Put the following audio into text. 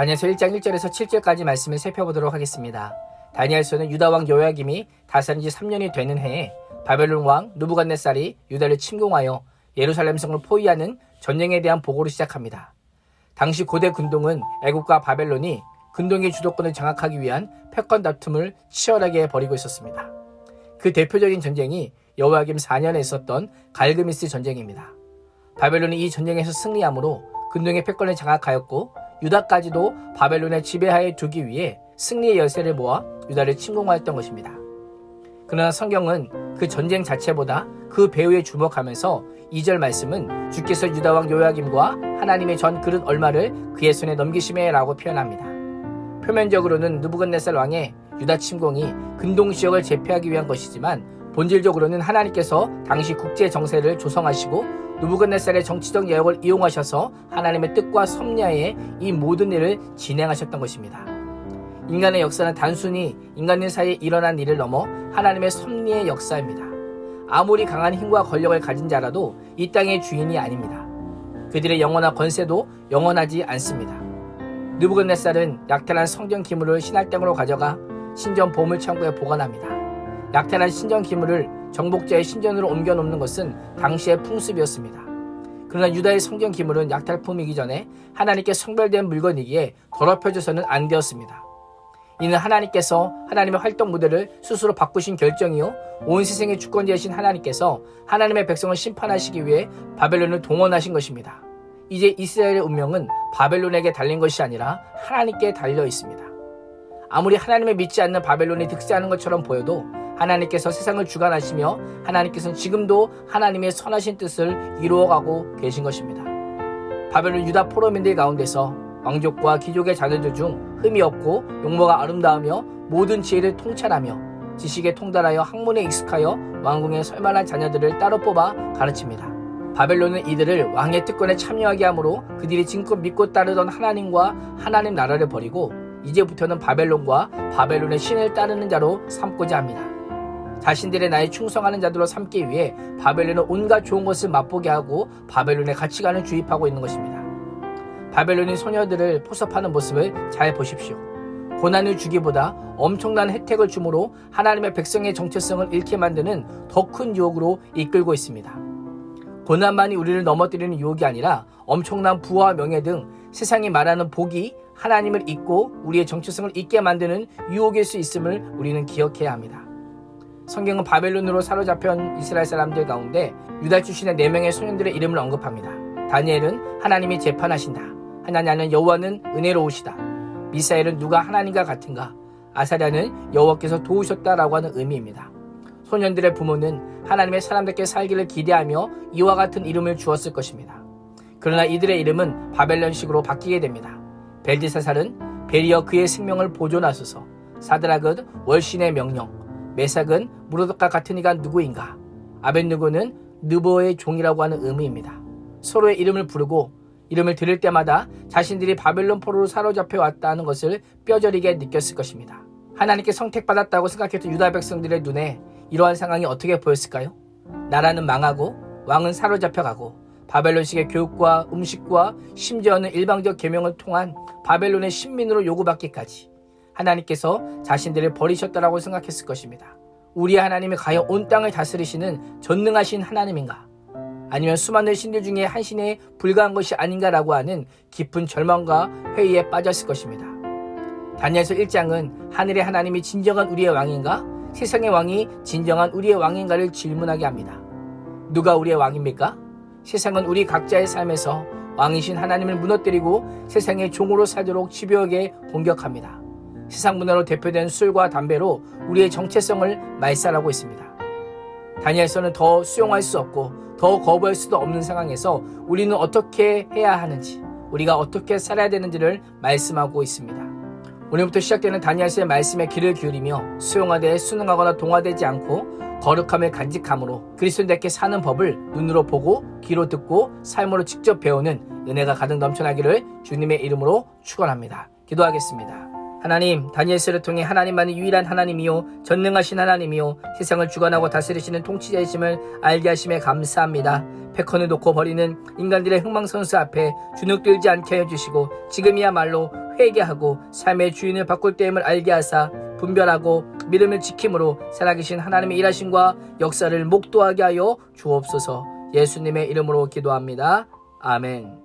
다니엘서 1장 1절에서 7절까지 말씀을 살펴보도록 하겠습니다. 다니엘서는 유다 왕 요야김이 다스린 지 3년이 되는 해에 바벨론 왕 느부갓네살이 유다를 침공하여 예루살렘 성을 포위하는 전쟁에 대한 보고를 시작합니다. 당시 고대 군동은 애국과 바벨론이 근동의 주도권을 장악하기 위한 패권 다툼을 치열하게 벌이고 있었습니다. 그 대표적인 전쟁이 여호야김 4년에 있었던 갈그미스 전쟁입니다. 바벨론이 이 전쟁에서 승리함으로 근동의 패권을 장악하였고 유다까지도 바벨론의 지배하에 두기 위해 승리의 열쇠를 모아 유다를 침공하였던 것입니다. 그러나 성경은 그 전쟁 자체보다 그 배후에 주목하면서 2절 말씀은 주께서 유다 왕 요야김과 하나님의 전 그릇 얼마를 그의 손에 넘기심에 라고 표현합니다. 표면적으로는 느부갓네살 왕의 유다 침공이 근동 지역을 제패하기 위한 것이지만 본질적으로는 하나님께서 당시 국제 정세를 조성하시고 느부갓네살의 정치적 여력을 이용하셔서 하나님의 뜻과 섭리하에 이 모든 일을 진행하셨던 것입니다. 인간의 역사는 단순히 인간들 사이에 일어난 일을 넘어 하나님의 섭리의 역사입니다. 아무리 강한 힘과 권력을 가진 자라도 이 땅의 주인이 아닙니다. 그들의 영원한 권세도 영원하지 않습니다. 느부갓네살은 약탈한 성전 기물을 신할당으로 가져가 신전 보물창고에 보관합니다. 약탈한 신전 기물을 정복자의 신전으로 옮겨 놓는 것은 당시의 풍습이었습니다. 그러나 유다의 성전 기물은 약탈품이기 전에 하나님께 성별된 물건이기에 더럽혀져서는 안 되었습니다. 이는 하나님께서 하나님의 활동 무대를 스스로 바꾸신 결정이요 온 세상의 주권자이신 하나님께서 하나님의 백성을 심판하시기 위해 바벨론을 동원하신 것입니다. 이제 이스라엘의 운명은 바벨론에게 달린 것이 아니라 하나님께 달려 있습니다. 아무리 하나님을 믿지 않는 바벨론이 득세하는 것처럼 보여도 하나님께서 세상을 주관하시며 하나님께서는 지금도 하나님의 선하신 뜻을 이루어가고 계신 것입니다. 바벨론 유다 포로민들 가운데서 왕족과 귀족의 자녀들 중 흠이 없고 용모가 아름다우며 모든 지혜를 통찰하며 지식에 통달하여 학문에 익숙하여 왕궁의 설만한 자녀들을 따로 뽑아 가르칩니다. 바벨론은 이들을 왕의 특권에 참여하게 하므로 그들이 지금껏 믿고 따르던 하나님과 하나님 나라를 버리고 이제부터는 바벨론과 바벨론의 신을 따르는 자로 삼고자 합니다. 자신들의 나에 충성하는 자들로 삼기 위해 바벨론은 온갖 좋은 것을 맛보게 하고 바벨론의 가치관을 주입하고 있는 것입니다. 바벨론이 소녀들을 포섭하는 모습을 잘 보십시오. 고난을 주기보다 엄청난 혜택을 주므로 하나님의 백성의 정체성을 잃게 만드는 더 큰 유혹으로 이끌고 있습니다. 고난만이 우리를 넘어뜨리는 유혹이 아니라 엄청난 부와 명예 등 세상이 말하는 복이 하나님을 잊고 우리의 정체성을 잊게 만드는 유혹일 수 있음을 우리는 기억해야 합니다. 성경은 바벨론으로 사로잡힌 이스라엘 사람들 가운데 유다 출신의 4명의 소년들의 이름을 언급합니다. 다니엘은 하나님이 재판하신다. 하나냐는 여호와는 은혜로우시다. 미사엘은 누가 하나님과 같은가. 아사랴는 여호와께서 도우셨다라고 하는 의미입니다. 소년들의 부모는 하나님의 사람답게 살기를 기대하며 이와 같은 이름을 주었을 것입니다. 그러나 이들의 이름은 바벨론식으로 바뀌게 됩니다. 벨드사살은 베리어 그의 생명을 보존하소서. 사드락은 월신의 명령. 메삭은 무로닥과 같은 이가 누구인가. 아벳느고는 느보의 종이라고 하는 의미입니다. 서로의 이름을 부르고 이름을 들을 때마다 자신들이 바벨론 포로로 사로잡혀 왔다는 것을 뼈저리게 느꼈을 것입니다. 하나님께 선택받았다고 생각했던 유다 백성들의 눈에 이러한 상황이 어떻게 보였을까요? 나라는 망하고 왕은 사로잡혀가고 바벨론식의 교육과 음식과 심지어는 일방적 계명을 통한 바벨론의 신민으로 요구받기까지 하나님께서 자신들을 버리셨다라고 생각했을 것입니다. 우리의 하나님이 과연 온 땅을 다스리시는 전능하신 하나님인가? 아니면 수많은 신들 중에 한 신에 불과한 것이 아닌가라고 하는 깊은 절망과 회의에 빠졌을 것입니다. 다니엘서 1장은 하늘의 하나님이 진정한 우리의 왕인가? 세상의 왕이 진정한 우리의 왕인가를 질문하게 합니다. 누가 우리의 왕입니까? 세상은 우리 각자의 삶에서 왕이신 하나님을 무너뜨리고 세상의 종으로 살도록 집요하게 공격합니다. 세상 문화로 대표된 술과 담배로 우리의 정체성을 말살하고 있습니다. 다니엘서는 더 수용할 수 없고 더 거부할 수도 없는 상황에서 우리는 어떻게 해야 하는지, 우리가 어떻게 살아야 되는지를 말씀하고 있습니다. 오늘부터 시작되는 다니엘서의 말씀에 귀를 기울이며 수용하되 순응하거나 동화되지 않고 거룩함을 간직함으로 그리스도인답게 사는 법을 눈으로 보고 귀로 듣고 삶으로 직접 배우는 은혜가 가득 넘쳐나기를 주님의 이름으로 축원합니다. 기도하겠습니다. 하나님, 다니엘서를 통해 하나님만이 유일한 하나님이요 전능하신 하나님이요 세상을 주관하고 다스리시는 통치자이심을 알게 하심에 감사합니다. 패권을 놓고 버리는 인간들의 흥망성쇠 앞에 주눅들지 않게 해주시고 지금이야말로 회개하고 삶의 주인을 바꿀 때임을 알게 하사 분별하고 믿음을 지킴으로 살아계신 하나님의 일하심과 역사를 목도하게 하여 주옵소서. 예수님의 이름으로 기도합니다. 아멘.